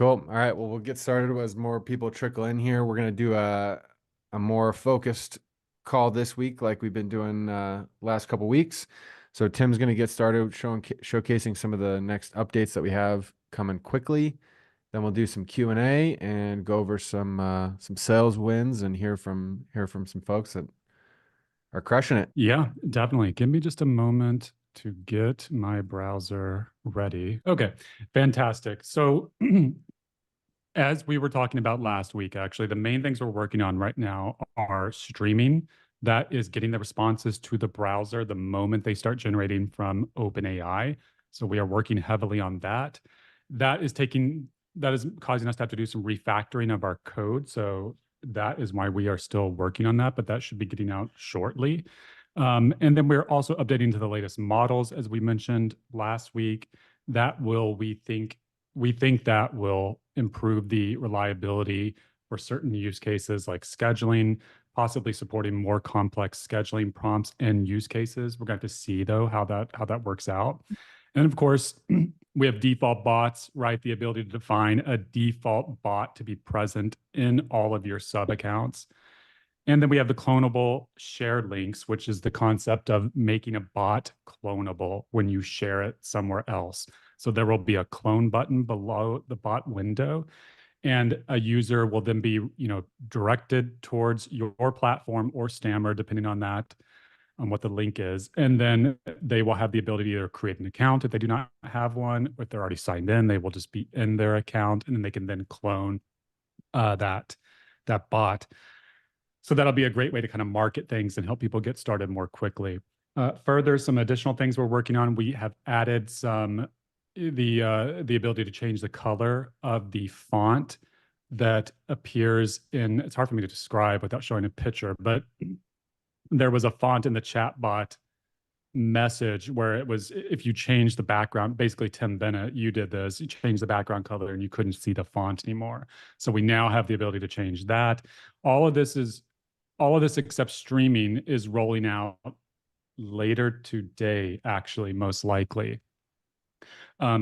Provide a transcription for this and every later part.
Cool. All right. Well, we'll get started as more people trickle in here. We're gonna do a more focused call this week, like we've been doing last couple weeks. So Tim's gonna get started showcasing some of the next updates that we have coming quickly. Then we'll do some Q&A and go over some sales wins and hear from some folks that are crushing it. Yeah, definitely. Give me just a moment to get my browser ready. Okay, fantastic. So, as we were talking about last week, actually, the main things we're working on right now are streaming. That is getting the responses to the browser the moment they start generating from OpenAI. So we are working heavily on that. That is causing us to have to do some refactoring of our code. So that is why we are still working on that, but that should be getting out shortly. And then we're also updating to the latest models, as we mentioned last week. That will, we think that will improve the reliability for certain use cases like scheduling, possibly supporting more complex scheduling prompts and use cases. We're going to see though how that works out. And of course, we have default bots, right? The ability to define a default bot to be present in all of your sub accounts. And then we have the clonable shared links, which is the concept of making a bot clonable when you share it somewhere else. So there will be a clone button below the bot window, and a user will then be, directed towards your platform or Stammer, depending on that, on what the link is. And then they will have the ability to either create an account if they do not have one, or if they're already signed in, they will just be in their account, and then they can then clone that bot. So that'll be a great way to kind of market things and help people get started more quickly. Further, some additional things we're working on. We have added the ability to change the color of the font that appears in. It's hard for me to describe without showing a picture, but there was a font in the chatbot message where it was, if you change the background, basically Tim Bennett, you did this, you changed the background color and you couldn't see the font anymore. So we now have the ability to change that. All of this is all of this except streaming is rolling out later today, actually, most likely.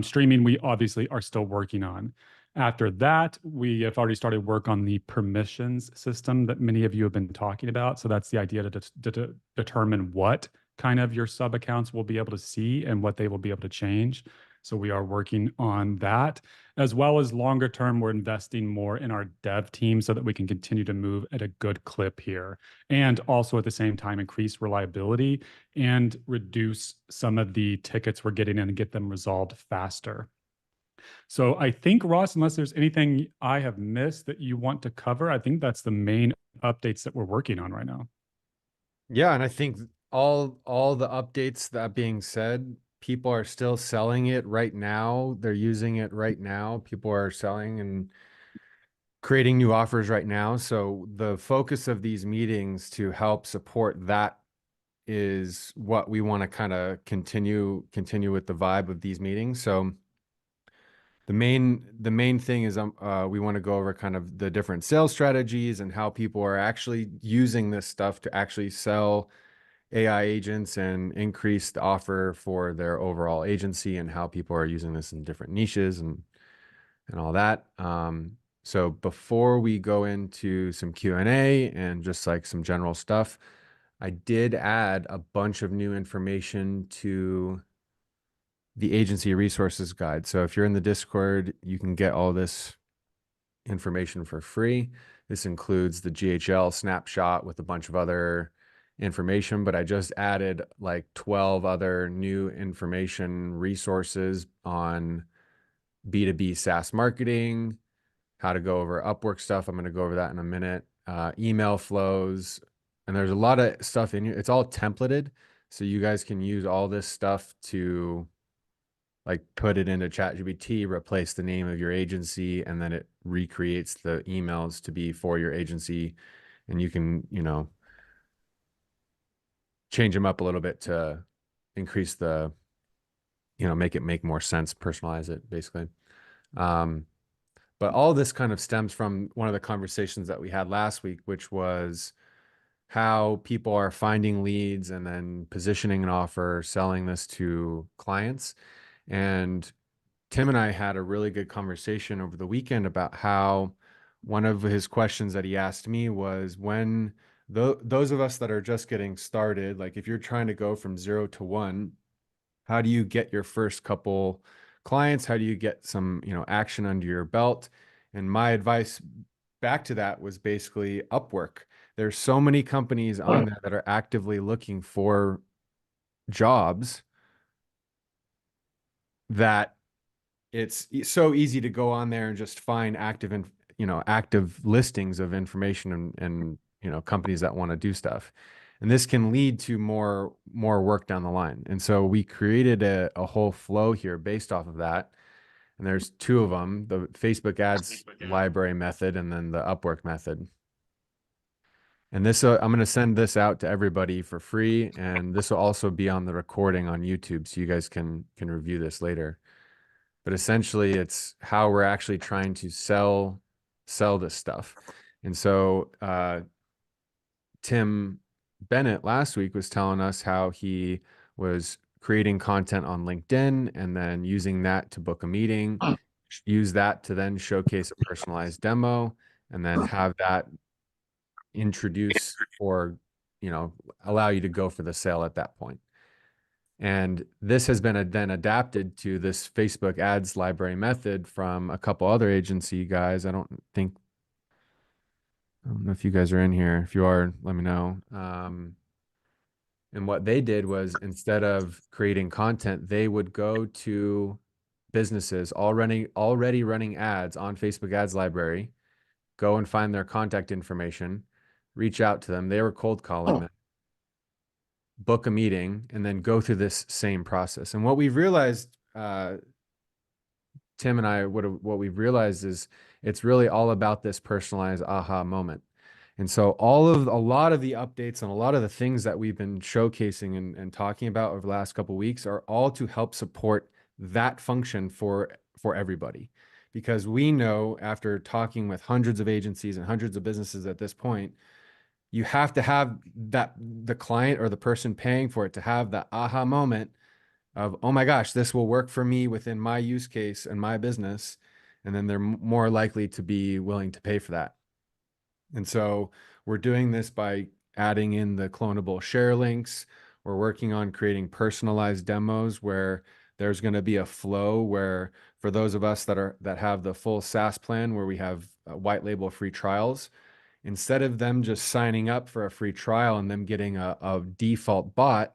Streaming, we obviously are still working on. After that, we have already started work on the permissions system that many of you have been talking about. So that's the idea to determine what kind of your sub accounts will be able to see and what they will be able to change. So we are working on that, as well as longer term, we're investing more in our dev team so that we can continue to move at a good clip here. And also at the same time, increase reliability and reduce some of the tickets we're getting in and get them resolved faster. So I think, Ross, unless there's anything I have missed that you want to cover, I think that's the main updates that we're working on right now. Yeah, and I think all the updates, that being said, people are still selling it right now. They're using it right now. People are selling and creating new offers right now. So the focus of these meetings to help support that is what we want to kind of continue with the vibe of these meetings. So the main thing is we want to go over kind of the different sales strategies and how people are actually using this stuff to actually sell AI agents and increase the offer for their overall agency, and how people are using this in different niches and all that. So before we go into some Q&A and just like some general stuff, I did add a bunch of new information to the agency resources guide. So if you're in the Discord, you can get all this information for free. This includes the GHL snapshot with a bunch of other information, but I just added like 12 other new information resources on B2B SaaS marketing, how to go over Upwork stuff. I'm going to go over that in a minute. Email flows, and there's a lot of stuff in here. It's all templated, so you guys can use all this stuff to like put it into ChatGPT, replace the name of your agency, and then it recreates the emails to be for your agency. And you can, change them up a little bit to increase the, make it make more sense, personalize it basically. Um, but all this kind of stems from one of the conversations that we had last week, which was how people are finding leads and then positioning an offer, selling this to clients. And Tim and I had a really good conversation over the weekend about how one of his questions that he asked me was when those of us that are just getting started, like if you're trying to go from 0 to 1, how do you get your first couple clients? How do you get some, action under your belt? And my advice back to that was basically Upwork. There's so many companies on there that are actively looking for jobs that so easy to go on there and just find active listings of information and companies that want to do stuff. And this can lead to more work down the line. And so we created a whole flow here based off of that. And there's two of them, the Facebook ads library method and then the Upwork method. And this, I'm going to send this out to everybody for free, and this will also be on the recording on YouTube, so you guys can review this later. But essentially, it's how we're actually trying to sell this stuff. And so, Tim Bennett last week was telling us how he was creating content on LinkedIn and then using that to book a meeting, use that to then showcase a personalized demo, and then have that introduce or allow you to go for the sale at that point. And this has been then adapted to this Facebook ads library method from a couple other agency guys. I don't know if you guys are in here. If you are, let me know. And what they did was, instead of creating content, they would go to businesses already running ads on Facebook ads library, go and find their contact information, reach out to them. They were cold calling them, book a meeting, and then go through this same process. And what we've realized, Tim and I, what we've realized is it's really all about this personalized aha moment. And so a lot of the updates and a lot of the things that we've been showcasing and talking about over the last couple of weeks are all to help support that function for everybody. Because we know, after talking with hundreds of agencies and hundreds of businesses at this point, you have to have the client or the person paying for it to have that aha moment of, oh my gosh, this will work for me within my use case and my business. And then they're more likely to be willing to pay for that. And so we're doing this by adding in the clonable share links. We're working on creating personalized demos where there's going to be a flow where, for those of us that have the full SaaS plan, where we have white label free trials, instead of them just signing up for a free trial and them getting a default bot,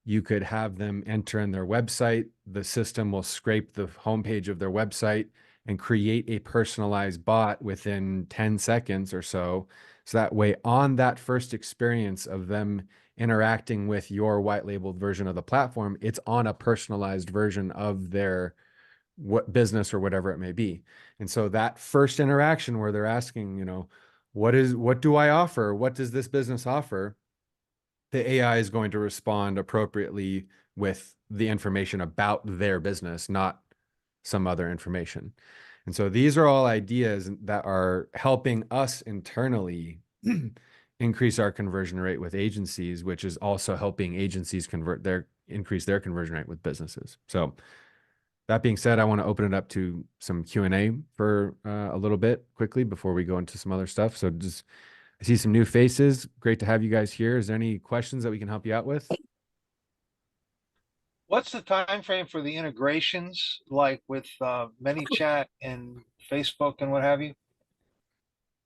you could have them enter in their website. The system will scrape the homepage of their website and create a personalized bot within 10 seconds or so. So that way, on that first experience of them interacting with your white labeled version of the platform, it's on a personalized version of their what business or whatever it may be. And so that first interaction where they're asking, what do I offer? What does this business offer? The AI is going to respond appropriately with the information about their business, not some other information. And so these are all ideas that are helping us internally increase our conversion rate with agencies, which is also helping agencies increase their conversion rate with businesses. So that being said, I want to open it up to some Q&A for a little bit quickly before we go into some other stuff. So I see some new faces. Great to have you guys here. Is there any questions that we can help you out with? What's the time frame for the integrations, like with ManyChat and Facebook and what have you?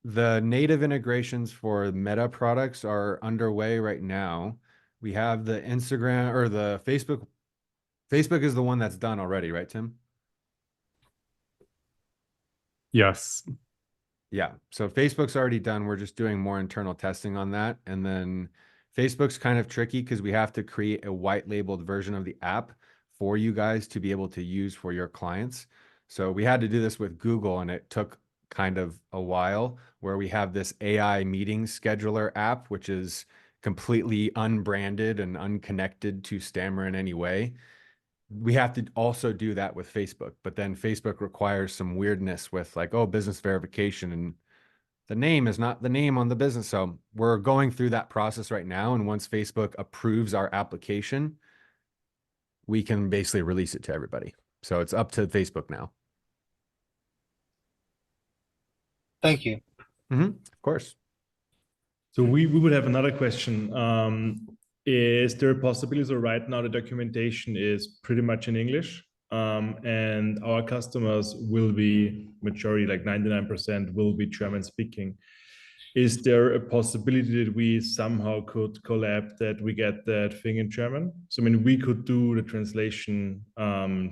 The native integrations for Meta products are underway right now. We have the Instagram or the Facebook. Facebook is the one that's done already, right, Tim? Yes. Yeah. So Facebook's already done. We're just doing more internal testing on that. And then Facebook's kind of tricky because we have to create a white labeled version of the app for you guys to be able to use for your clients. So we had to do this with Google, and it took kind of a while, where we have this AI meeting scheduler app, which is completely unbranded and unconnected to Stammer in any way. We have to also do that with Facebook, but then Facebook requires some weirdness with, like, oh, business verification, and the name is not the name on the business. So we're going through that process right now. And once Facebook approves our application, we can basically release it to everybody. So it's up to Facebook now. Thank you. Of course. So we would have another question. Is there a possibility, so right now the documentation is pretty much in English, and our customers will be, majority, like 99% will be German speaking. Is there a possibility that we somehow could collab that we get that thing in German? So, I mean, we could do the translation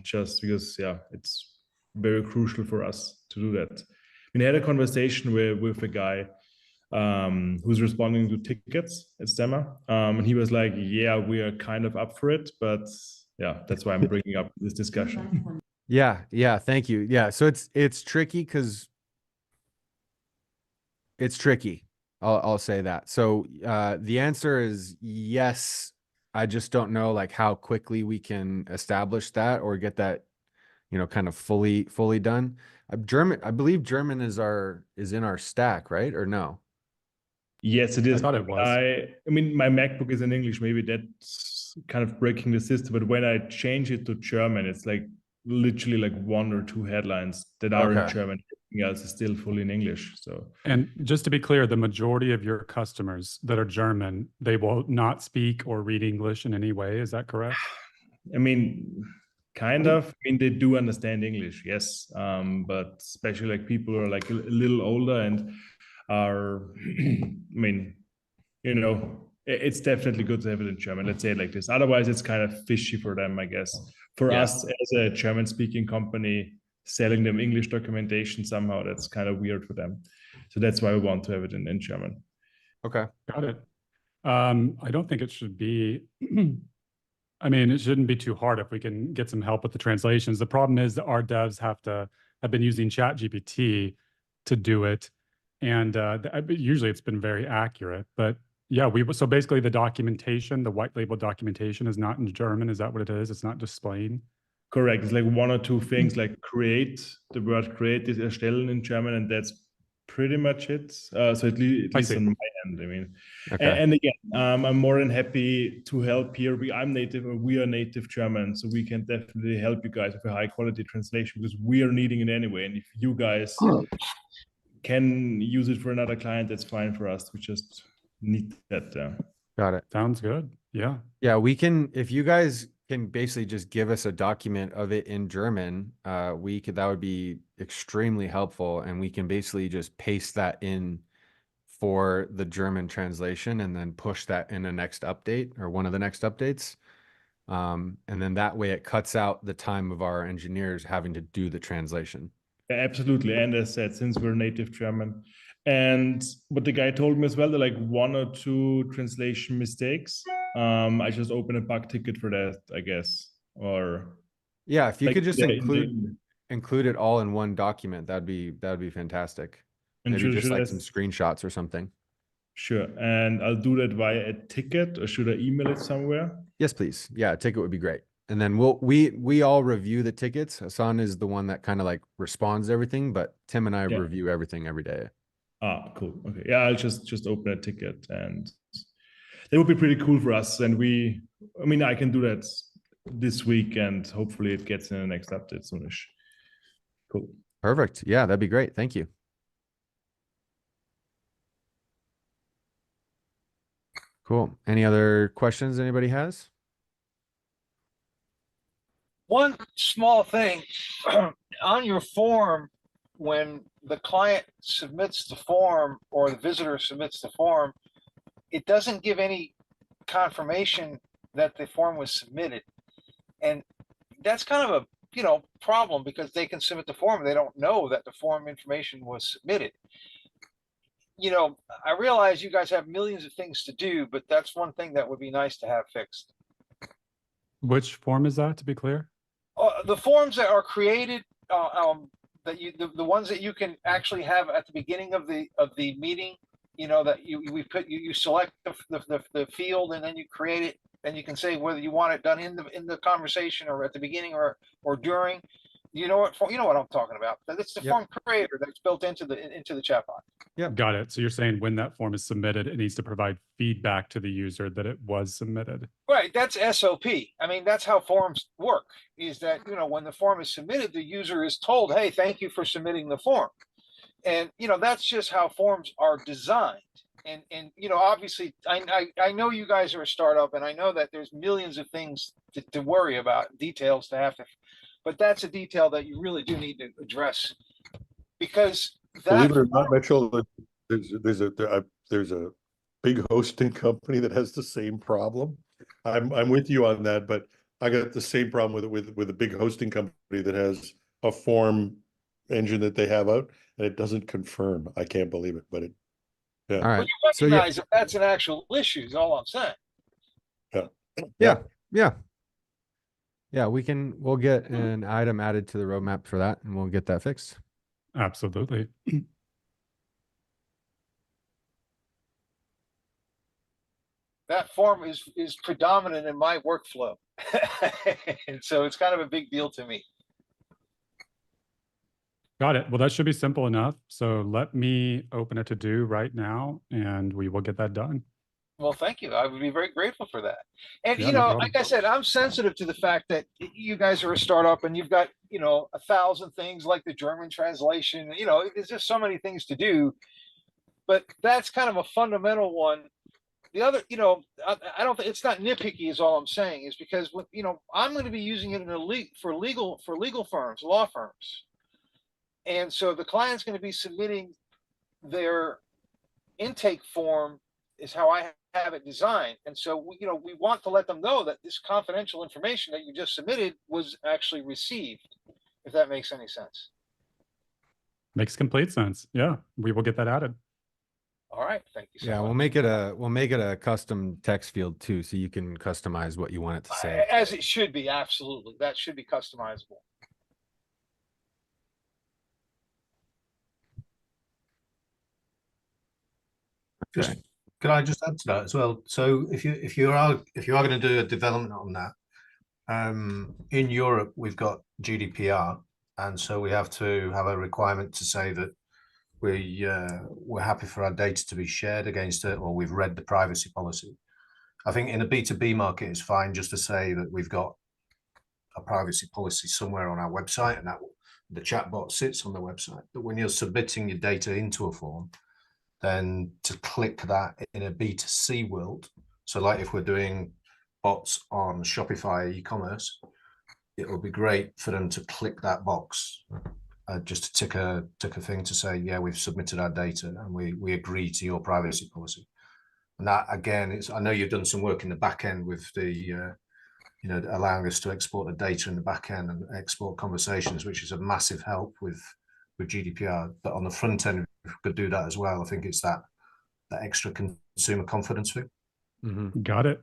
just because, yeah, it's very crucial for us to do that. We had a conversation with a guy who's responding to tickets at Stammer. And he was like, yeah, we are kind of up for it, but yeah, that's why I'm bringing up this discussion. Yeah, thank you. Yeah, so it's tricky because it's tricky. I'll say that. So the answer is yes. I just don't know like how quickly we can establish that or get that, kind of fully done. I believe German is in our stack, right? Or no? Yes, it is. I thought it was. I mean, my MacBook is in English. Maybe that's kind of breaking the system. But when I change it to German, it's like literally like 1 or 2 headlines that are in Okay. German. Everything else is still fully in English. So, And just to be clear, the majority of your customers that are German, they will not speak or read English in any way. Is that correct? I mean, kind of. I mean, they do understand English, yes. But especially like people who are like a little older and are, I mean, it's definitely good to have it in German. Let's say it like this. Otherwise, it's kind of fishy for them, I guess. For Yeah. us as a German-speaking company, selling them English documentation somehow, that's kind of weird for them. So that's why we want to have it in German. Okay. Got it. I don't think it should be, I mean, it shouldn't be too hard if we can get some help with the translations. The problem is that our devs have been using ChatGPT to do it. And usually it's been very accurate, but yeah, so basically the documentation, the white label documentation is not in German. Is that what it is? It's not displaying. Correct. It's like 1 or 2 things, like the word create is erstellen in German, and that's pretty much it. So at least see. on my end, I mean. Okay. And again, I'm more than happy to help here. We are native German, so we can definitely help you guys with a high quality translation because we are needing it anyway. And if you guys can use it for another client, that's fine for us. We just need that. Got it. Sounds good. Yeah. Yeah, if you guys can basically just give us a document of it in German, that would be extremely helpful. And we can basically just paste that in for the German translation and then push that in the next update or one of the next updates. And then that way it cuts out the time of our engineers having to do the translation. Absolutely. And as said, since we're native German, and what the guy told me as well, there are like 1 or 2 translation mistakes. I just open a bug ticket for that, I guess. Or yeah, if you like could just include it all in one document, that'd be fantastic. Maybe just like some screenshots or something. Sure. And I'll do that via a ticket, or should I email it somewhere? Yes, please. Yeah, a ticket would be great. And then we all review the tickets. Hassan is the one that kind of like responds to everything, but Tim and I review everything every day. Ah, cool. Okay. Yeah, I'll just open a ticket, and that would be pretty cool for us. And I can do that this week, and hopefully it gets in the next update soonish. Cool. Perfect. Yeah, that'd be great. Thank you. Cool. Any other questions anybody has? One small thing on your form, when the client submits the form or the visitor submits the form, it doesn't give any confirmation that the form was submitted. And that's kind of a problem because they can submit the form. They don't know that the form information was submitted. I realize you guys have millions of things to do, but that's one thing that would be nice to have fixed. Which form is that, to be clear? The forms that are created, that the ones that you can actually have at the beginning of the meeting, that you select the field and then you create it, and you can say whether you want it done in the conversation or at the beginning or during. You know what I'm talking about. It's the Yep. form creator that's built into the chatbot. Got it. So you're saying when that form is submitted, it needs to provide feedback to the user that it was submitted. Right, that's SOP. I mean, that's how forms work, is that, when the form is submitted, the user is told, hey, thank you for submitting the form. And, that's just how forms are designed. And obviously, I know you guys are a startup, and I know that there's millions of things to worry about, details to have to, but that's a detail that you really do need to address. Because believe it or not, Mitchell, there's a big hosting company that has the same problem. I'm with you on that, but I got the same problem with a big hosting company that has a form engine that they have out, and it doesn't confirm. I can't believe it, but it. Yeah. All right. But you recognize that that's an actual issue, is all I'm saying. Yeah, we'll get an item added to the roadmap for that, and we'll get that fixed. Absolutely. That form is predominant in my workflow. And so it's kind of a big deal to me. Got it. Well, that should be simple enough. So let me open a to-do right now, and we will get that done. Well, thank you. I would be very grateful for that. And, Yeah, no problem. like I said, I'm sensitive to the fact that you guys are a startup and you've got, 1,000 things like the German translation, there's just so many things to do, but that's kind of a fundamental one. The other, I don't think it's not nitpicky is all I'm saying, is because, I'm going to be using it for legal firms, law firms. And so the client's going to be submitting their intake form is how I have it designed. And so we want to let them know that this confidential information that you just submitted was actually received, if that makes any sense. Makes complete sense. Yeah, we will get that added. All right, thank you so much. We'll make it a custom text field too, so you can customize what you want it to say. As it should be, absolutely. That should be customizable. Just, could I just add to that as well? So if you are going to do a development on that, in Europe we've got GDPR, and so we have to have a requirement to say that we're happy for our data to be shared against it, or we've read the privacy policy. I think in a B2B market, it's fine just to say that we've got a privacy policy somewhere on our website, and that the chatbot sits on the website. But when you're submitting your data into a form, then to click that in a B2C world, so like if we're doing bots on Shopify e-commerce, it would be great for them to click that box, just to tick a thing to say, yeah, we've submitted our data and we agree to your privacy policy. And that, again, I know you've done some work in the back end with the allowing us to export the data in the back end and export conversations, which is a massive help with GDPR. But on the front end, if we could do that as well, I think it's that extra consumer confidence thing. Mm-hmm. Got it.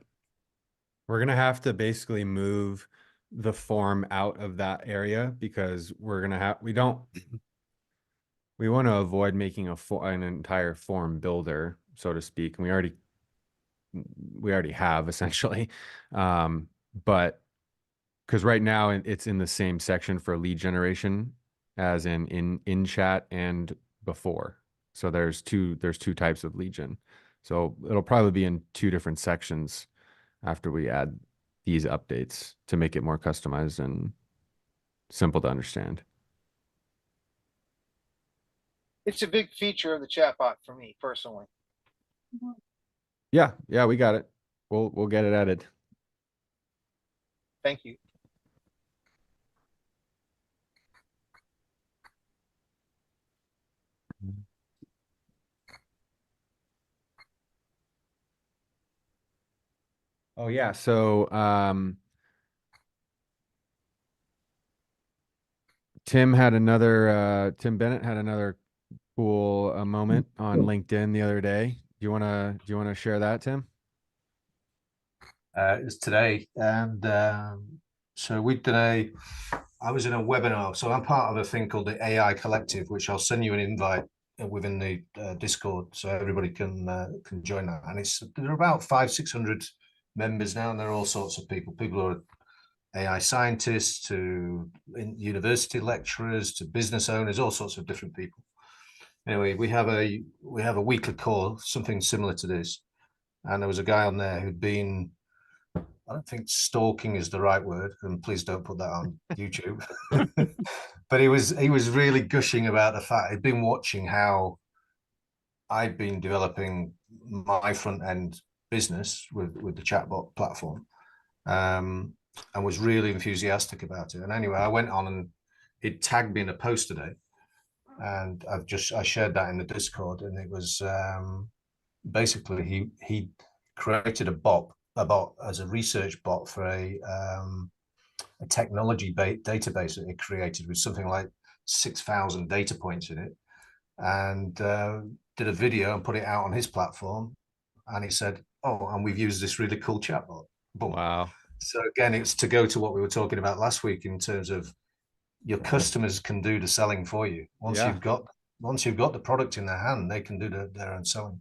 We're gonna have to basically move the form out of that area, because we want to avoid making an entire form builder, so to speak. And we already have, essentially, but because right now it's in the same section for lead generation as in chat and before. So there's two types of lead gen. So it'll probably be in two different sections after we add these updates to make it more customized and simple to understand. It's a big feature of the chatbot for me personally. Yeah, we got it. We'll get it added. Thank you. Oh yeah, so Tim Bennett had another cool moment on LinkedIn the other day. Do you wanna share that, Tim? It's today, and so I was in a webinar. So I'm part of a thing called the AI Collective, which I'll send you an invite within the Discord, so everybody can join that. And there are about 500-600 members now, and there are all sorts of people who are AI scientists to university lecturers to business owners, all sorts of different people. Anyway, we have a weekly call, something similar to this, and there was a guy on there who'd been, I don't think stalking is the right word, and please don't put that on YouTube. But he was really gushing about the fact he'd been watching how I'd been developing my front end business with the chatbot platform, and was really enthusiastic about it. And anyway, I went on and he'd tagged me in a post today, and I shared that in the Discord, and it was basically he created a bot as a research bot for a technology database that he created with something like 6,000 data points in it, and did a video and put it out on his platform, and he said, oh, and we've used this really cool chatbot. Boom. Wow. So again, it's to go to what we were talking about last week in terms of your customers can do the selling for you. Once you've got the product in their hand, they can do their own selling.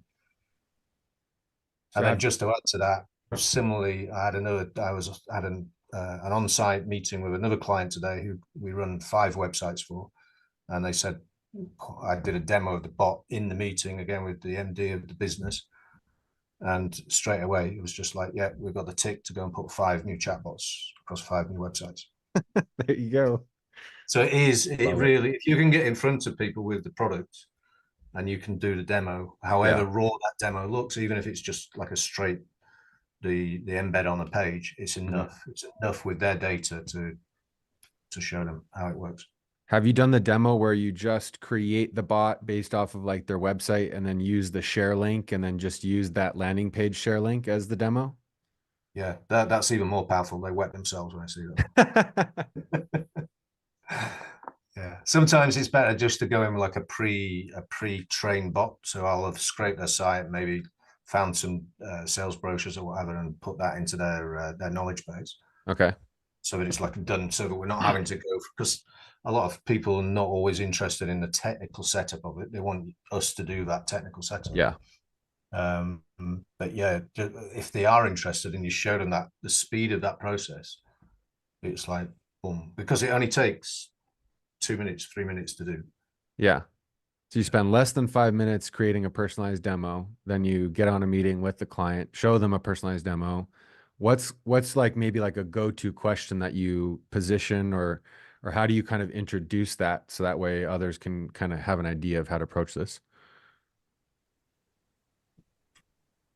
And then just to add to that, similarly, I had an on-site meeting with another client today who we run 5 websites for, and they said I did a demo of the bot in the meeting again with the MD of the business, and straight away it was just like, yeah, we've got the tick to go and put 5 new chatbots across 5 new websites. There you go. So it really, if you can get in front of people with the product and you can do the demo, however raw that demo looks, even if it's just like a straight the embed on a page, it's enough. It's enough with their data to show them how it works. Have you done the demo where you just create the bot based off of like their website and then use the share link and then just use that landing page share link as the demo? Yeah, that's even more powerful. They wet themselves when I see that. Yeah, sometimes it's better just to go in with like a pre-trained bot. So I'll have scraped their site, maybe found some sales brochures or whatever, and put that into their knowledge base. Okay. So that it's like done, so that we're not having to go, because a lot of people are not always interested in the technical setup of it. They want us to do that technical setup. Yeah. But yeah, if they are interested and you show them that the speed of that process, it's like boom, because it only takes 2 minutes, 3 minutes to do. Yeah. So you spend less than 5 minutes creating a personalized demo, then you get on a meeting with the client, show them a personalized demo. What's like maybe like a go-to question that you position, or how do you kind of introduce that so that way others can kind of have an idea of how to approach this?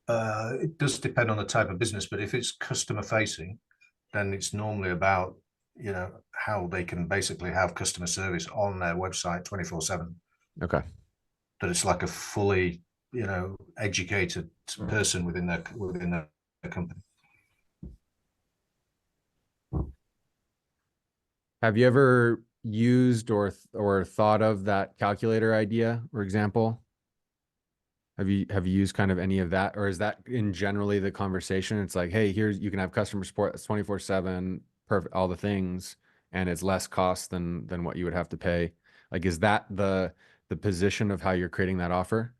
It does depend on the type of business, but if it's customer facing, then it's normally about, you know, how they can basically have customer service on their website 24/7. Okay. That it's like a fully, you know, educated person within their company. Have you ever used or thought of that calculator idea or example? Have you used kind of any of that, or is that in generally the conversation? It's like, hey, here's, you can have customer support that's 24/7, perfect, all the things, and it's less cost than what you would have to pay. Like, is that the position of how you're creating that offer?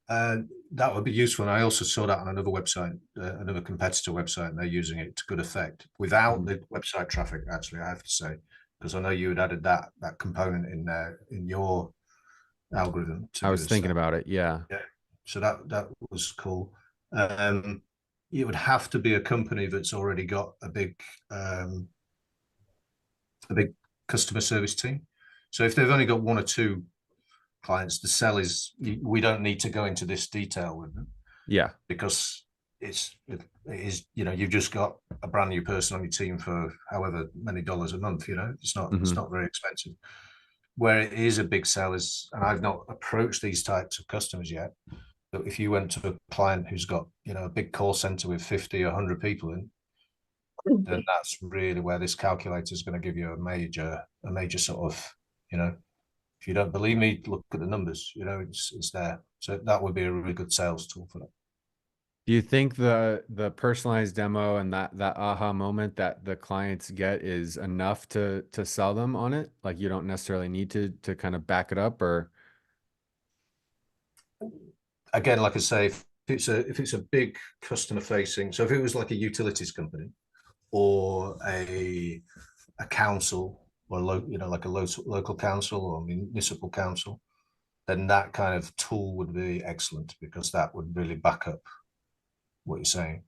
That would be useful. And I also saw that on another website, another competitor website, and they're using it to good effect without the website traffic. Actually, I have to say, because I know you had added that component in there in your algorithm. I was thinking about it. Yeah. Yeah. So that was cool. It would have to be a company that's already got a big customer service team. So if they've only got 1 or 2 clients, the sell is, we don't need to go into this detail with them. Yeah. Because it is, you know, you've just got a brand new person on your team for however many dollars a month, you know, it's not very expensive. Where it is a big sell is, and I've not approached these types of customers yet, but if you went to a client who's got, you know, a big call center with 50 or 100 people in, then that's really where this calculator is going to give you a major sort of, you know, if you don't believe me, look at the numbers, you know, it's there. So that would be a really good sales tool for that. Do you think the personalized demo and that aha moment that the clients get is enough to sell them on it? Like, you don't necessarily need to kind of back it up, or? Again, like I say, if it's a big customer facing, so if it was like a utilities company, or a council, or like a local council or municipal council, then that kind of tool would be excellent, because that would really back up what you're saying,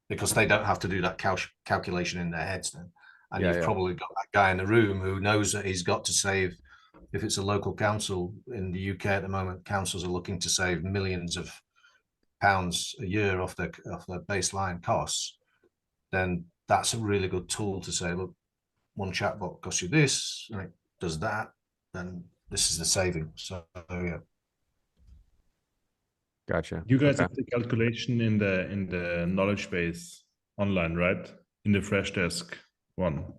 because they don't have to do that calculation in their heads then. And Yeah, you've yeah. probably got that guy in the room who knows that he's got to save. If it's a local council in the UK at the moment, councils are looking to save millions of pounds a year off their baseline costs. Then that's a really good tool to say, look, one chatbot costs you this, and it does that, then this is the saving. So yeah. Gotcha. You guys Okay. have the calculation in the knowledge base online, right? In the Freshdesk one.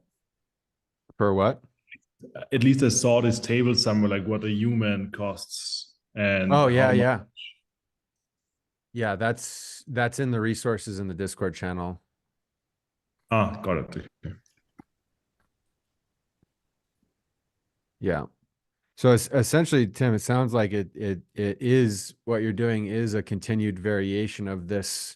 For what? At least I saw this table somewhere, like what a human costs and Oh, how yeah, much. yeah. Yeah, that's in the resources in the Discord channel. Ah, got it. Okay. Yeah. So it's essentially, Tim, it sounds like it is, what you're doing is a continued variation of this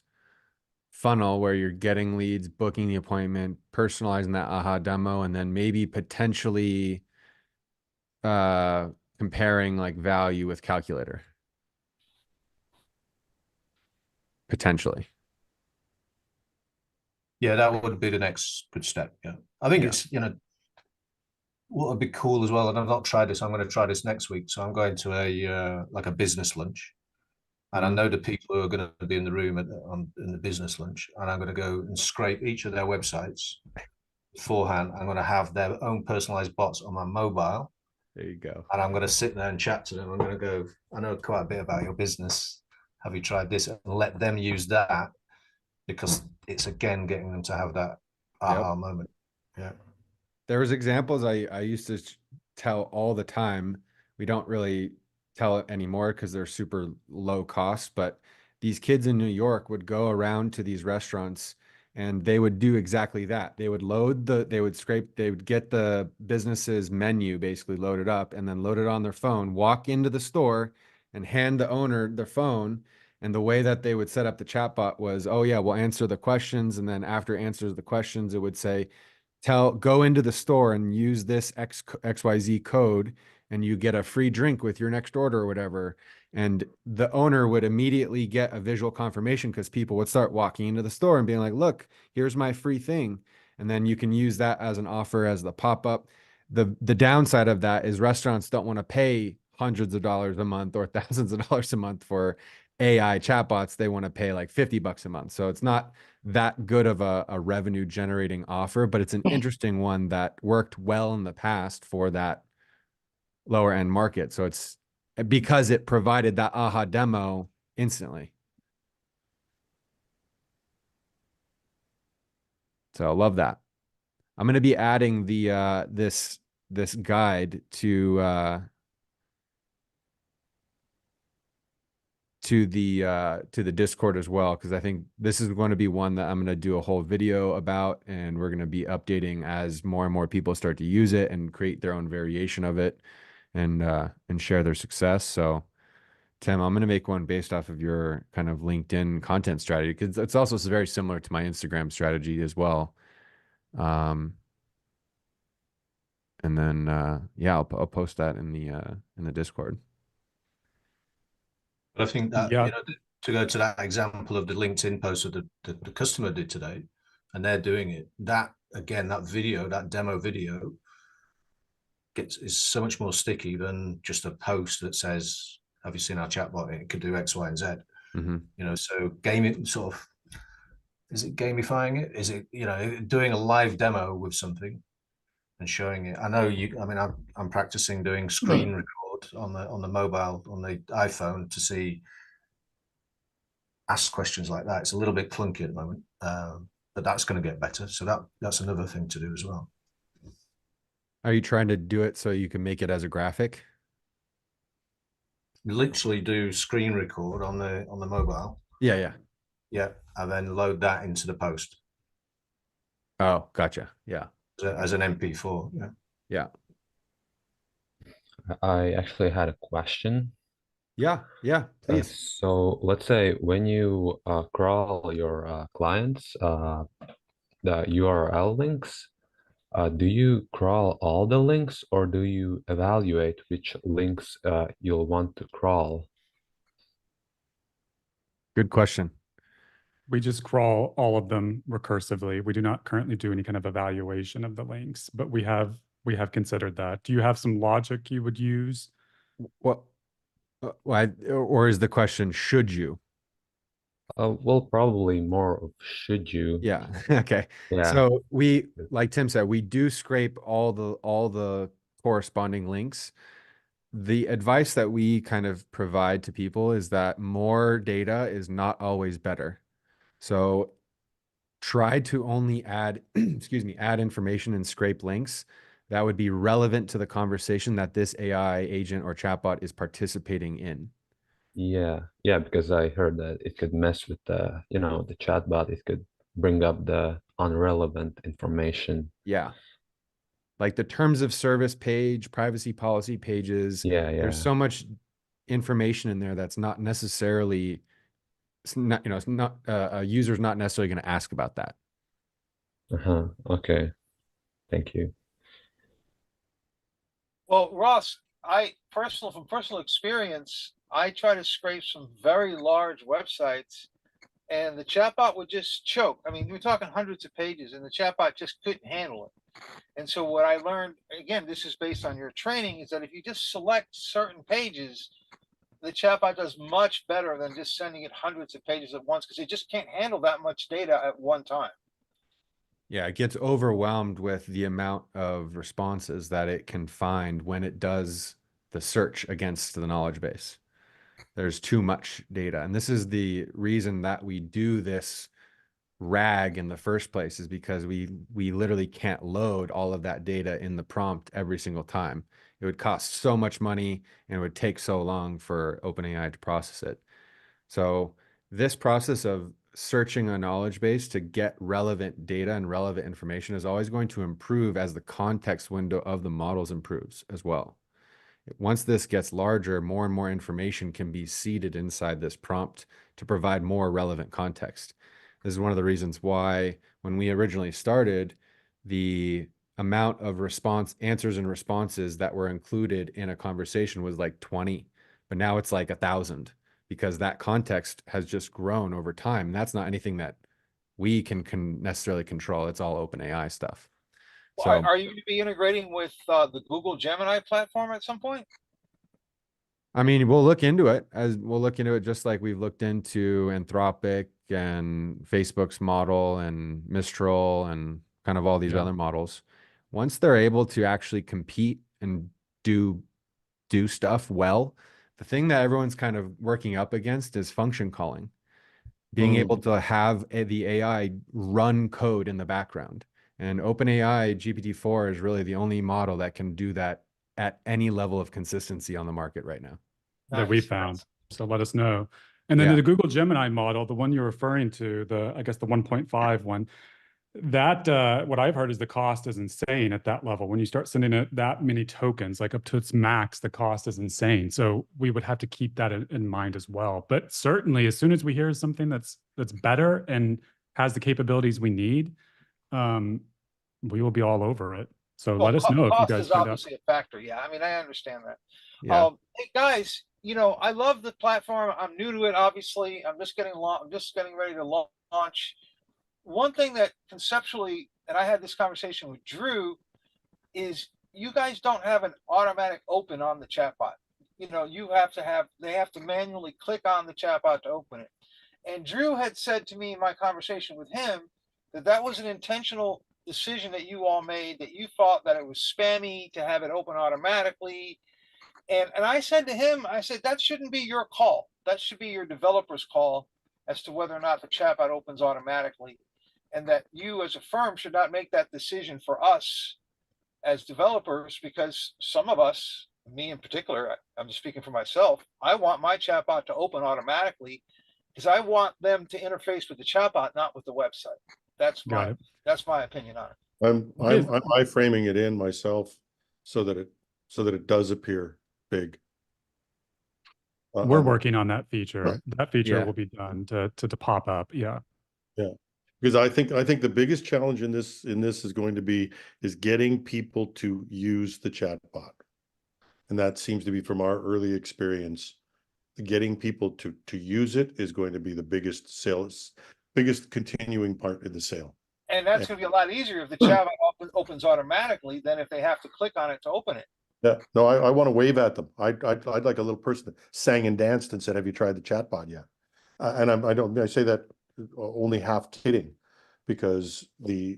funnel where you're getting leads, booking the appointment, personalizing that aha demo, and then maybe potentially comparing like value with calculator. Potentially. Yeah, that would be the next good step. Yeah. I think Yeah. it's, what would be cool as well, and I've not tried this. I'm going to try this next week. So I'm going to a like a business lunch, and I Mhm. know the people who are going to be in the room in the business lunch, and I'm going to go and scrape each of their websites beforehand. I'm going to have their own personalized bots on my mobile, There you go. and I'm going to sit there and chat to them. I'm going to go, I know quite a bit about your business. Have you tried this? And let them use that, because it's again getting them to have that aha moment. Yeah. There was examples I used to tell all the time. We don't really tell it anymore because they're super low cost, but these kids in New York would go around to these restaurants and they would do exactly that. They would they would get the business's menu basically loaded up and then load it on their phone, walk into the store and hand the owner their phone. And the way that they would set up the chatbot was, oh yeah, we'll answer the questions. And then after it answers the questions, it would say, go into the store and use this XYZ code and you get a free drink with your next order or whatever. And the owner would immediately get a visual confirmation because people would start walking into the store and being like, look, here's my free thing. And then you can use that as an offer as the pop-up. The downside of that is restaurants don't want to pay hundreds of dollars a month or thousands of dollars a month for AI chatbots. They want to pay like $50 a month. So it's not that good of a revenue generating offer, but it's an interesting one that worked well in the past for that lower end market. So it's because it provided that aha demo instantly. So I love that. I'm going to be adding the this guide to the Discord as well, because I think this is going to be one that I'm going to do a whole video about, and we're going to be updating as more and more people start to use it and create their own variation of it and share their success. So Tim, I'm going to make one based off of your kind of LinkedIn content strategy, because it's also very similar to my Instagram strategy as well. And then yeah, I'll post that in the Discord. But I think that, Yeah. to go to that example of the LinkedIn post that the customer did today, and they're doing it, that again, that video, that demo video is so much more sticky than just a post that says, have you seen our chatbot? It could do X, Y, and Z. Mm-hmm. So gaming sort of, is it gamifying it? Is it, doing a live demo with something and showing it? I know I mean, I'm practicing doing screen record on the mobile, on the iPhone, to see, ask questions like that. It's a little bit clunky at the moment, but that's going to get better. So that's another thing to do as well. Are you trying to do it so you can make it as a graphic? Literally do screen record on the mobile. Yeah. Yeah, and then load that into the post. Oh, gotcha. Yeah. As an MP4. Yeah. Yeah. I actually had a question. Yeah, please. So let's say when you crawl your clients, the URL links, do you crawl all the links or do you evaluate which links you'll want to crawl? Good question. We just crawl all of them recursively. We do not currently do any kind of evaluation of the links, but we have considered that. Do you have some logic you would use? Well, or is the question, should you? Well, probably more of should you. Yeah. Okay. Yeah. So we, like Tim said, we do scrape all the corresponding links. The advice that we kind of provide to people is that more data is not always better. So try to only add, excuse me, add information and scrape links that would be relevant to the conversation that this AI agent or chatbot is participating in. Yeah, because I heard that it could mess with the, the chatbot. It could bring up the irrelevant information. Yeah. Like the terms of service page, privacy policy pages. Yeah, There's yeah. so much information in there that's not necessarily, it's not, it's not, a user's not necessarily going to ask about that. Uh-huh. Okay. Thank you. Well, Ross, from personal experience, I try to scrape some very large websites, and the chatbot would just choke. I mean, we're talking hundreds of pages, and the chatbot just couldn't handle it. And so what I learned, again, this is based on your training, is that if you just select certain pages, the chatbot does much better than just sending it hundreds of pages at once, because it just can't handle that much data at one time. Yeah, it gets overwhelmed with the amount of responses that it can find when it does the search against the knowledge base. There's too much data. And this is the reason that we do this RAG in the first place, is because we literally can't load all of that data in the prompt every single time. It would cost so much money and it would take so long for OpenAI to process it. So this process of searching a knowledge base to get relevant data and relevant information is always going to improve as the context window of the models improves as well. Once this gets larger, more and more information can be seeded inside this prompt to provide more relevant context. This is one of the reasons why when we originally started, the amount of answers and responses that were included in a conversation was like 20, but now it's like 1,000, because that context has just grown over time. And that's not anything that we can necessarily control. It's all OpenAI stuff. Well, So are you going to be integrating with the Google Gemini platform at some point? I mean, we'll look into it just like we've looked into Anthropic and Facebook's model and Mistral and kind of all these other models. Once they're able to actually compete and do stuff well, the thing that everyone's kind of working up against is function calling, being able to have the AI run code in the background. And OpenAI GPT-4 is really the only model that can do that at any level of consistency on the market right now. That we Nice. found. So let us know. And then Yeah. the Google Gemini model, the one you're referring to, I guess the 1.5 one, that what I've heard is the cost is insane at that level. When you start sending it that many tokens, like up to its max, the cost is insane. So we would have to keep that in mind as well. But certainly, as soon as we hear something that's better and has the capabilities we need, we will be all over it. So Well, let us know if you cost guys is find out. obviously a factor. Yeah, I mean, I understand that. Yeah. Hey guys, I love the platform. I'm new to it, obviously. I'm just getting ready to launch. One thing that conceptually, and I had this conversation with Drew, is you guys don't have an automatic open on the chatbot. They have to manually click on the chatbot to open it. And Drew had said to me in my conversation with him that was an intentional decision that you all made, that you thought that it was spammy to have it open automatically. And I said to him, that shouldn't be your call. That should be your developer's call as to whether or not the chatbot opens automatically. And that you as a firm should not make that decision for us as developers, because some of us, me in particular, I'm just speaking for myself, I want my chatbot to open automatically because I want them to interface with the chatbot, not with the website. That's my opinion on it. I'm iframing it in myself so that it does appear big. We're working on that feature. That feature Yeah. will be done to pop up. Yeah. Yeah. Because I think the biggest challenge in this is going to be getting people to use the chatbot. And that seems to be, from our early experience, getting people to use it is going to be the biggest continuing part of the sale. And that's going to be a lot easier if the chat opens automatically than if they have to click on it to open it. Yeah, no, I want to wave at them. I'd like a little person that sang and danced and said, "Have you tried the chatbot yet?" And I say that only half kidding, because the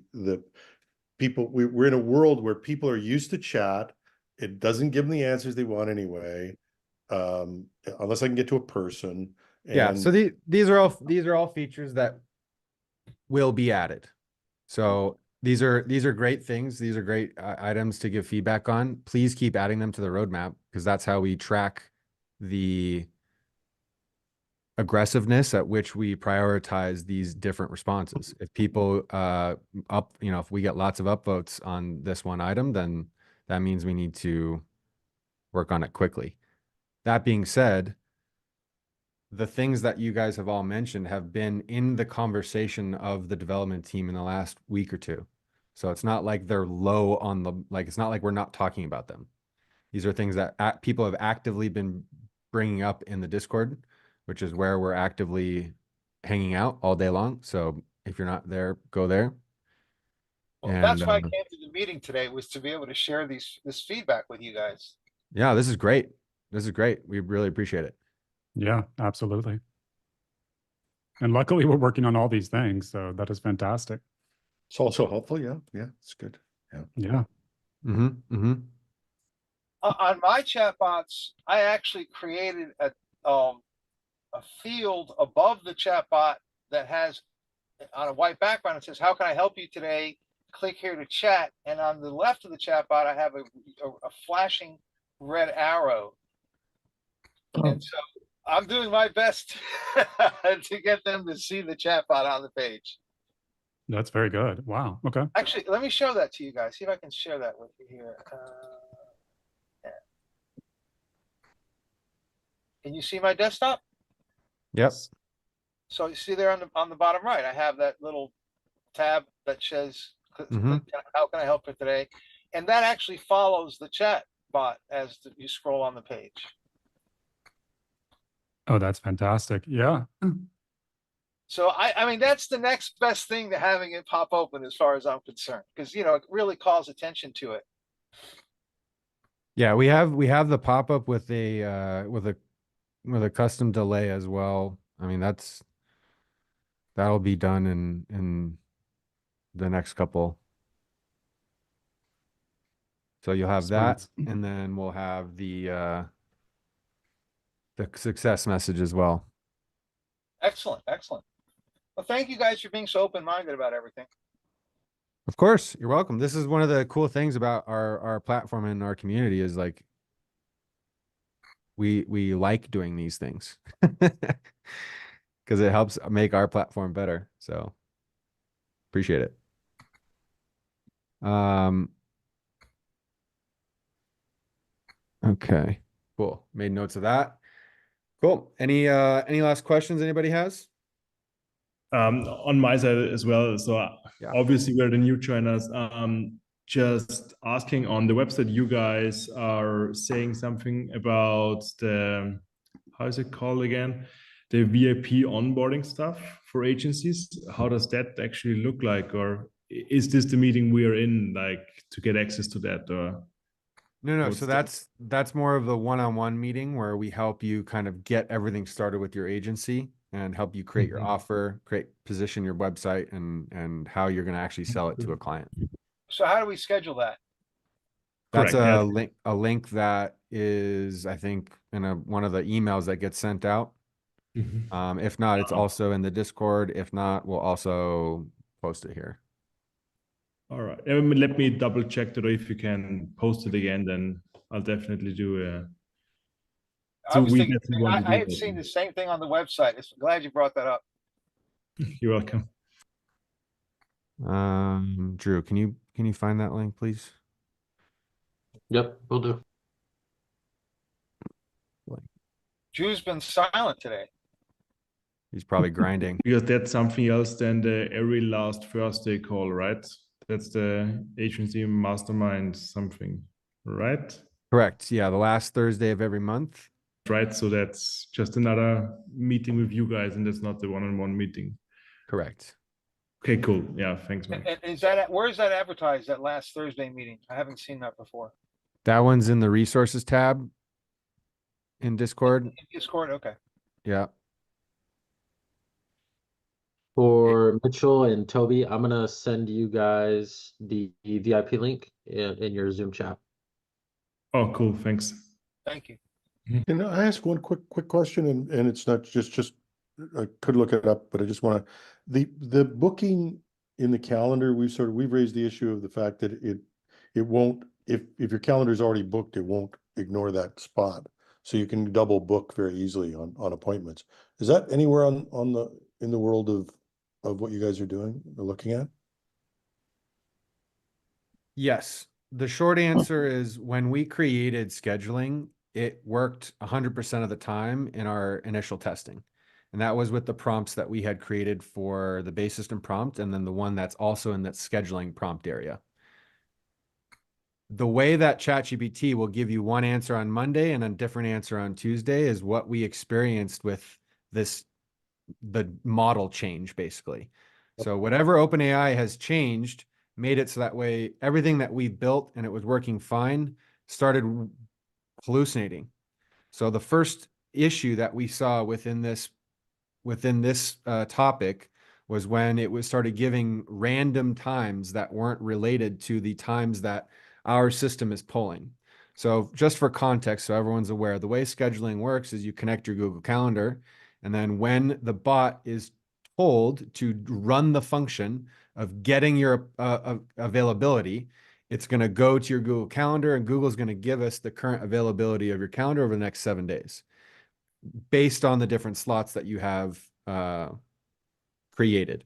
people, we're in a world where people are used to chat. It doesn't give them the answers they want anyway, unless I can get to a person. Yeah, And so these are all features that will be added. So these are great things. These are great items to give feedback on. Please keep adding them to the roadmap, because that's how we track the aggressiveness at which we prioritize these different responses. If people if we get lots of upvotes on this one item, then that means we need to work on it quickly. That being said, the things that you guys have all mentioned have been in the conversation of the development team in the last week or two. So it's not like they're low on the, like, it's not like we're not talking about them. These are things that people have actively been bringing up in the Discord, which is where we're actively hanging out all day long. So if you're not there, go there. Well, that's why I came to the meeting today, was to be able to share this feedback with you guys. Yeah, this is great. This is great. We really appreciate it. Yeah, absolutely. And luckily we're working on all these things, so that is fantastic. it's also helpful. Yeah, it's good. Yeah. On my chatbots, I actually created a field above the chatbot that has, on a white background, it says, "How can I help you today? Click here to chat." And on the left of the chatbot, I have a flashing red arrow. And so I'm doing my best to get them to see the chatbot on the page. That's very good. Wow. Okay. Actually, let me show that to you guys. See if I can share that with you here. Yeah. Can you see my desktop? Yep. So you see there on the bottom right, I have that little tab that says, "How can I help you today?" And that actually follows the chat bot as you scroll on the page. Oh, that's fantastic. Yeah. So I mean, that's the next best thing to having it pop open, as far as I'm concerned, because it really calls attention to it. Yeah, we have the pop-up with a custom delay as well. I mean, that'll be done in the next couple. So you'll have that, and then we'll have the success message as well. Excellent, excellent. Well, thank you guys for being so open-minded about everything. Of course, you're welcome. This is one of the cool things about our platform and our community, is like we like doing these things because it helps make our platform better. So appreciate it. Okay, cool. Made notes of that. Cool. Any last questions anybody has? On my side as well. So Yeah. obviously we're the new joiners. Just asking, on the website, you guys are saying something about the, how is it called again? The VIP onboarding stuff for agencies. How does that actually look like? Or is this the meeting we are in, like, to get access to that? Or No. So that's more of the one-on-one meeting where we help you kind of get everything started with your agency and help you create your offer, position your website, and how you're going to actually sell it to a client. So how do we schedule that? That's Correct, a link that is, I think, in one of the emails that gets sent out. If not, it's also in the Discord. If not, we'll also post it here. All right. Let me double check that. If you can post it again, then I'll definitely do a. I was thinking, I had seen the same thing on the website. I'm glad you brought that up. You're welcome. Drew, can you find that link, please? Yep, will do. Drew's been silent today. He's probably grinding. Because that's something else than the every last Thursday call, right? That's the agency mastermind something, right? Correct. Yeah, the last Thursday of every month. Right. So that's just another meeting with you guys, and that's not the one-on-one meeting. Correct. Okay, cool. Yeah, thanks, man. And is that, where is that advertised, that last Thursday meeting? I haven't seen that before. That one's in the resources tab in Discord. In Discord, okay. Yeah. For Mitchell and Toby, I'm gonna send you guys the VIP link in your Zoom chat. Oh, cool. Thanks. Thank you. Can I ask one quick question? And it's not just I could look it up, but I just want to, the booking in the calendar, we've raised the issue of the fact that it won't, if your calendar is already booked, it won't ignore that spot. So you can double book very easily on appointments. Is that anywhere in the world of what you guys are doing or looking at? Yes. The short answer is when we created scheduling, it worked 100% of the time in our initial testing. And that was with the prompts that we had created for the base system prompt, and then the one that's also in that scheduling prompt area. The way that ChatGPT will give you one answer on Monday and a different answer on Tuesday is what we experienced with the model change, basically. So whatever OpenAI has changed, made it so that way everything that we built and it was working fine started hallucinating. So the first issue that we saw within this topic was when it was started giving random times that weren't related to the times that our system is pulling. So just for context, so everyone's aware, the way scheduling works is you connect your Google Calendar, and then when the bot is told to run the function of getting your availability, it's going to go to your Google Calendar, and Google's going to give us the current availability of your calendar over the next 7 days based on the different slots that you have created.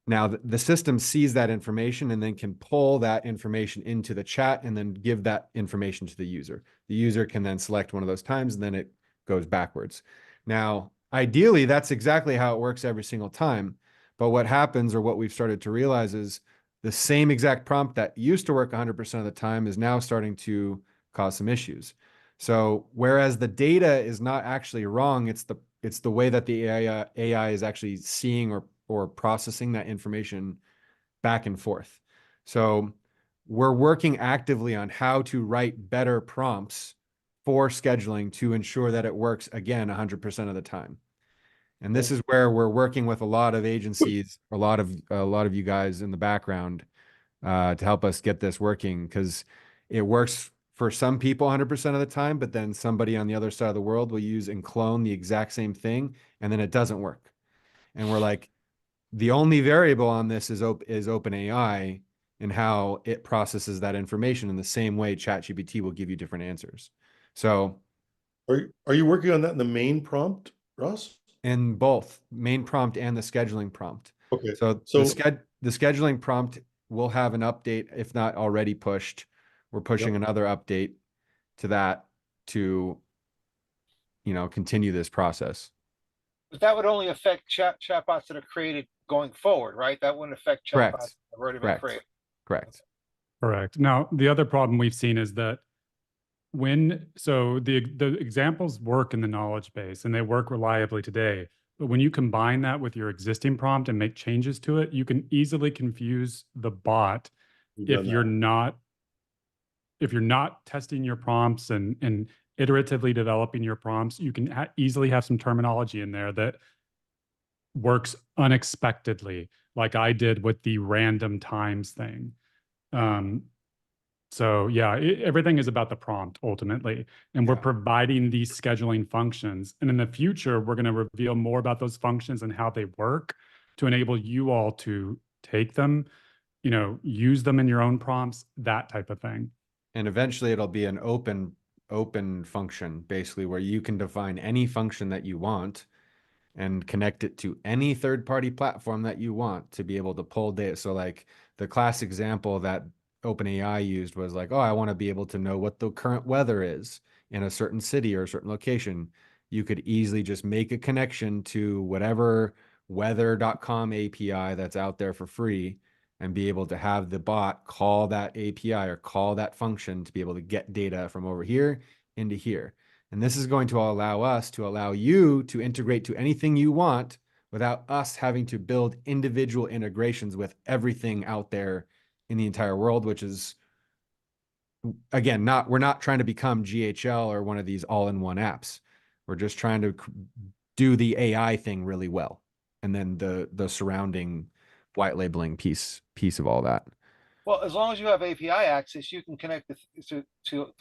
Now, the system sees that information and then can pull that information into the chat and then give that information to the user. The user can then select one of those times, and then it goes backwards. Now, ideally, that's exactly how it works every single time. But what happens, or what we've started to realize, is the same exact prompt that used to work 100% of the time is now starting to cause some issues. So whereas the data is not actually wrong, it's the way that the AI is actually seeing or processing that information back and forth. So we're working actively on how to write better prompts for scheduling to ensure that it works again 100% of the time. And this is where we're working with a lot of agencies, a lot of you guys in the background to help us get this working, because it works for some people 100% of the time, but then somebody on the other side of the world will use and clone the exact same thing, and then it doesn't work. And we're like, the only variable on this is OpenAI and how it processes that information in the same way ChatGPT will give you different answers. So Are you working on that in the main prompt, Ross? in both main prompt and the scheduling prompt. Okay. So So the scheduling prompt will have an update, if not already pushed. We're pushing another update to that to, continue this process. But that would only affect chatbots that are created going forward, right? That wouldn't affect chatbots Correct. that have already been created. Correct. Correct. Now, the other problem we've seen is that the examples work in the knowledge base and they work reliably today, but when you combine that with your existing prompt and make changes to it, you can easily confuse the bot if you're not testing your prompts and iteratively developing your prompts. You can easily have some terminology in there that works unexpectedly, like I did with the random times thing. So yeah, everything is about the prompt ultimately, and we're providing these scheduling functions. And in the future, we're going to reveal more about those functions and how they work to enable you all to take them, use them in your own prompts, that type of thing. And eventually it'll be an open function, basically, where you can define any function that you want and connect it to any third-party platform that you want to be able to pull data. So like the classic example that OpenAI used was like, oh, I want to be able to know what the current weather is in a certain city or a certain location. you could easily just make a connection to whatever weather.com API that's out there for free and be able to have the bot call that API or call that function to be able to get data from over here into here. And this is going to allow us to allow you to integrate to anything you want without us having to build individual integrations with everything out there in the entire world, which is, again, we're not trying to become GHL or one of these all-in-one apps. We're just trying to do the AI thing really well. And then the surrounding white labeling piece of all that. Well, as long as you have API access, you can connect to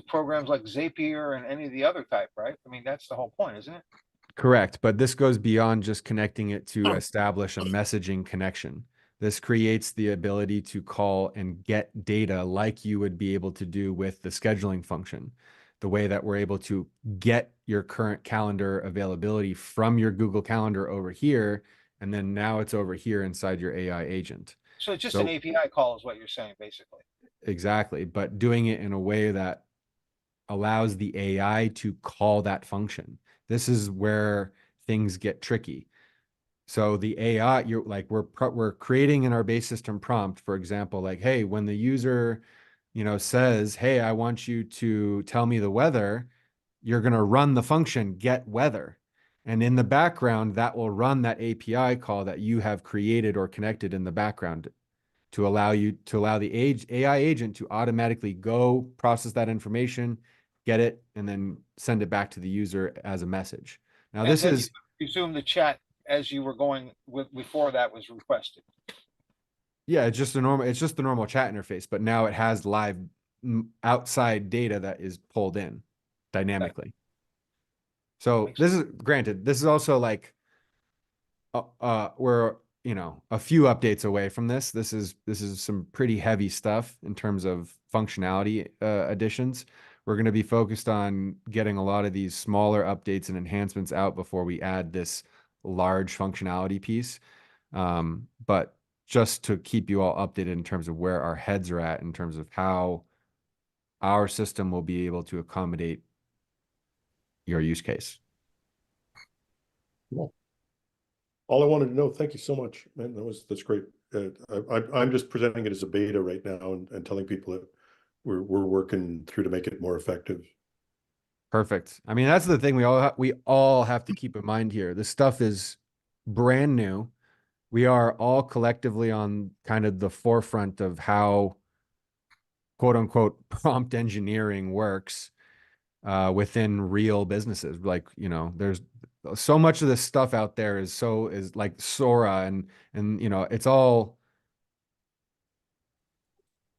programs like Zapier and any of the other type, right? I mean, that's the whole point, isn't it? Correct. But this goes beyond just connecting it to establish a messaging connection. This creates the ability to call and get data like you would be able to do with the scheduling function. The way that we're able to get your current calendar availability from your Google Calendar over here, and then now it's over here inside your AI agent. So it's just an API call is what you're saying, basically. Exactly. But doing it in a way that allows the AI to call that function. This is where things get tricky. So the AI, we're creating in our base system prompt, for example, like, hey, when the user, says, hey, I want you to tell me the weather, you're going to run the function get weather. And in the background, that will run that API call that you have created or connected in the background to allow the AI agent to automatically go process that information, get it, and then send it back to the user as a message. Now, And this then is you resume the chat as you were going with before that was requested. yeah, it's just the normal chat interface, but now it has live outside data that is pulled in dynamically. So this is also like we're a few updates away from this. This is some pretty heavy stuff in terms of functionality additions. We're going to be focused on getting a lot of these smaller updates and enhancements out before we add this large functionality piece. But just to keep you all updated in terms of where our heads are at in terms of how our system will be able to accommodate your use case. Cool. All I wanted to know, thank you so much, man. That's great. I'm just presenting it as a beta right now and telling people that we're working through to make it more effective. Perfect. I mean, that's the thing we all have to keep in mind here. This stuff is brand new. We are all collectively on kind of the forefront of how quote unquote prompt engineering works within real businesses. Like, there's so much of this stuff out there is like Sora and it's all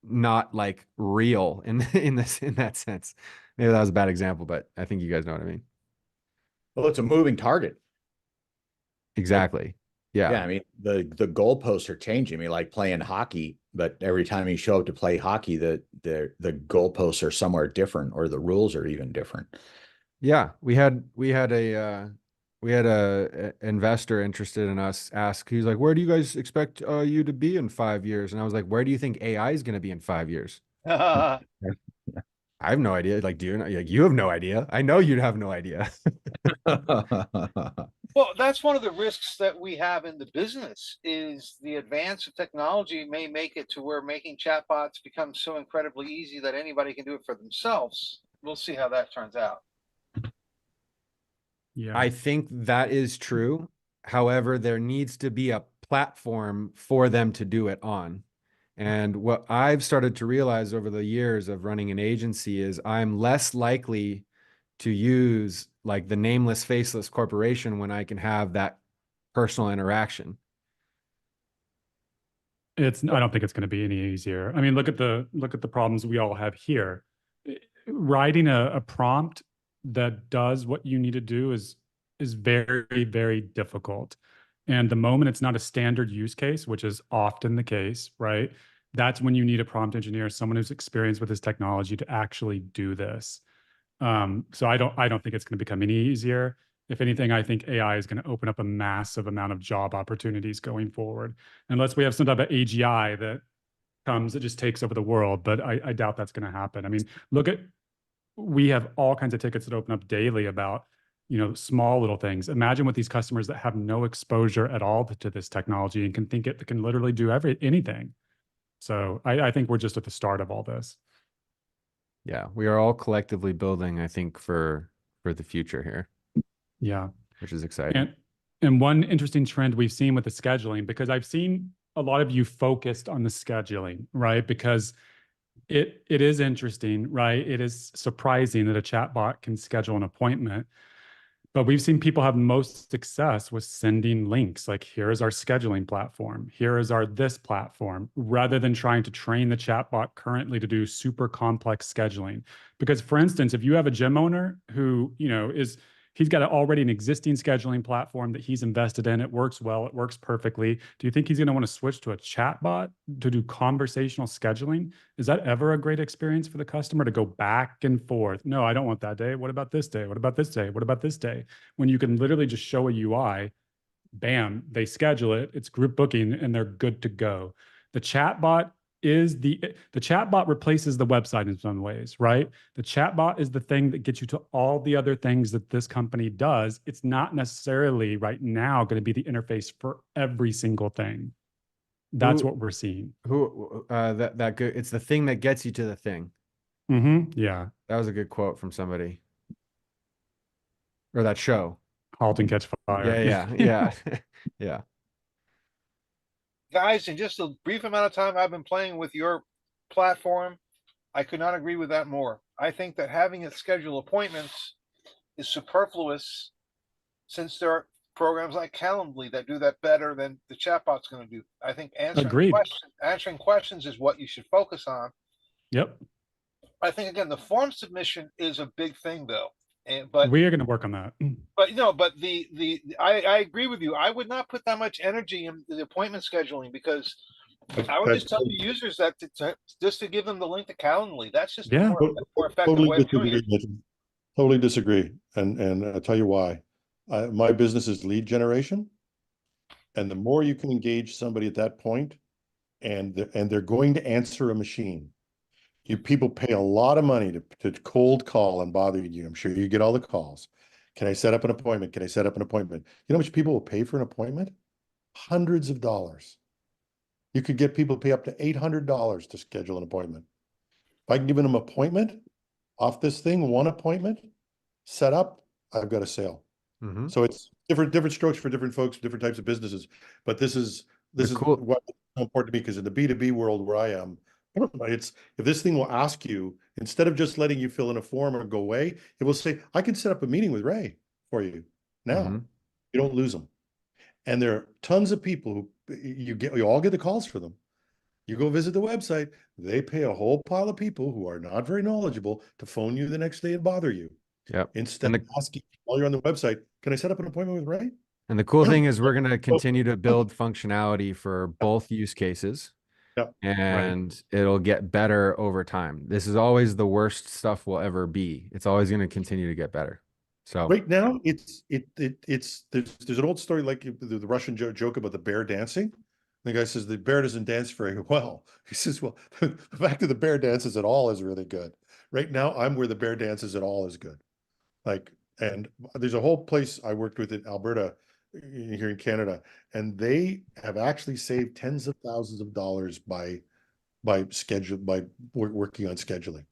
not like real in that sense. Maybe that was a bad example, but I think you guys know what I mean. Well, it's a moving target. Exactly. Yeah. Yeah, I mean, the goalposts are changing. I mean, like playing hockey, but every time you show up to play hockey, the goalposts are somewhere different, or the rules are even different. Yeah, we had a investor interested in us ask, he's like, where do you guys expect you to be in 5 years? And I was like, where do you think AI is going to be in 5 years? I have no idea. Like, do you know? Like, you have no idea. I know you'd have no idea. Well, that's one of the risks that we have in the business is the advance of technology may make it to where making chatbots becomes so incredibly easy that anybody can do it for themselves. We'll see how that turns out. Yeah. I think that is true. However, there needs to be a platform for them to do it on. And what I've started to realize over the years of running an agency is I'm less likely to use like the nameless, faceless corporation when I can have that personal interaction. I don't think it's going to be any easier. I mean, look at the problems we all have here. Writing a prompt that does what you need to do is very, very difficult. And the moment it's not a standard use case, which is often the case, right? That's when you need a prompt engineer, someone who's experienced with this technology to actually do this. So I don't think it's going to become any easier. If anything, I think AI is going to open up a massive amount of job opportunities going forward. Unless we have some type of AGI that comes, it just takes over the world. But I doubt that's going to happen. I mean, we have all kinds of tickets that open up daily about small little things. Imagine with these customers that have no exposure at all to this technology and can think it can literally do anything. So I think we're just at the start of all this. Yeah, we are all collectively building, I think, for the future here. Yeah, which is exciting. And one interesting trend we've seen with the scheduling, because I've seen a lot of you focused on the scheduling, right? Because it is interesting, right? It is surprising that a chatbot can schedule an appointment. But we've seen people have most success with sending links like, here is our scheduling platform, here is our this platform, rather than trying to train the chatbot currently to do super complex scheduling. Because for instance, if you have a gym owner who, he's got already an existing scheduling platform that he's invested in, it works well, it works perfectly. Do you think he's going to want to switch to a chatbot to do conversational scheduling? Is that ever a great experience for the customer to go back and forth? No, I don't want that day. What about this day? What about this day? What about this day? When you can literally just show a UI, bam, they schedule it, it's group booking, and they're good to go. The chatbot replaces the website in some ways, right? The chatbot is the thing that gets you to all the other things that this company does. It's not necessarily right now going to be the interface for every single thing. That's what we're seeing. That good. It's the thing that gets you to the thing. Yeah. That was a good quote from somebody. Or that show. Halt and Catch Fire. Yeah. Yeah. Guys, in just a brief amount of time I've been playing with your platform, I could not agree with that more. I think that having it schedule appointments is superfluous, since there are programs like Calendly that do that better than the chatbot's going to do. I think answering questions is what you should focus on. Yep. I think, again, the form submission is a big thing, though. But we are going to work on that. But I agree with you. I would not put that much energy in the appointment scheduling, because I would just tell the users that just to give them the link to Calendly. That's just a more effective way of doing it. Totally disagree, and I'll tell you why. My business is lead generation, and the more you can engage somebody at that point, and they're going to answer a machine. People pay a lot of money to cold call and bother you. I'm sure you get all the calls. Can I set up an appointment? Can I set up an appointment? You know how much people will pay for an appointment? Hundreds of dollars. You could get people to pay up to $800 to schedule an appointment. If I can give them an appointment off this thing, one appointment set up, I've got a sale. So it's different strokes for different folks, different types of businesses. But this is cool. What's so important to me, because in the B2B world where I am, it's, if this thing will ask you, instead of just letting you fill in a form or go away, it will say, I can set up a meeting with Ray for you now. You don't lose them. And there are tons of people who you all get the calls for them. You go visit the website, they pay a whole pile of people who are not very knowledgeable to phone you the next day and bother you. Yep. Instead of asking while you're on the website, can I set up an appointment with Ray? And the cool thing is we're going to continue to build functionality for both use cases. And it'll get better over time. This is always the worst stuff will ever be. It's always going to continue to get better. So right now, there's an old story, like the Russian joke about the bear dancing. The guy says the bear doesn't dance very well. He says, well, the fact that the bear dances at all is really good. Right now, I'm where the bear dances at all is good. And there's a whole place I worked with in Alberta, here in Canada, and they have actually saved tens of thousands of dollars by working on scheduling.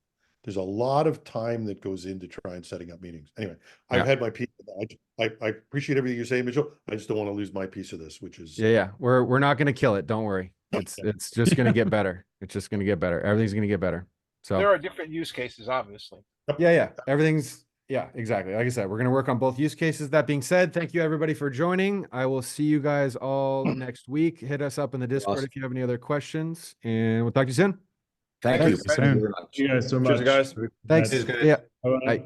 There's a lot of time that goes into trying setting up meetings. Anyway, I've had my piece of that. I appreciate everything you're saying, Mitchell. I just don't want to lose my piece of this, which is we're not going to kill it. Don't worry. It's just going to get better. It's just going to get better. Everything's going to get better. So there are different use cases, obviously. Everything's exactly. Like I said, we're going to work on both use cases. That being said, thank you everybody for joining. I will see you guys all next week. Hit us up in the Discord if you have any other questions, and we'll talk to you soon. Thank you. Thank you guys so much. Cheers, guys. Thanks. Bye. Bye.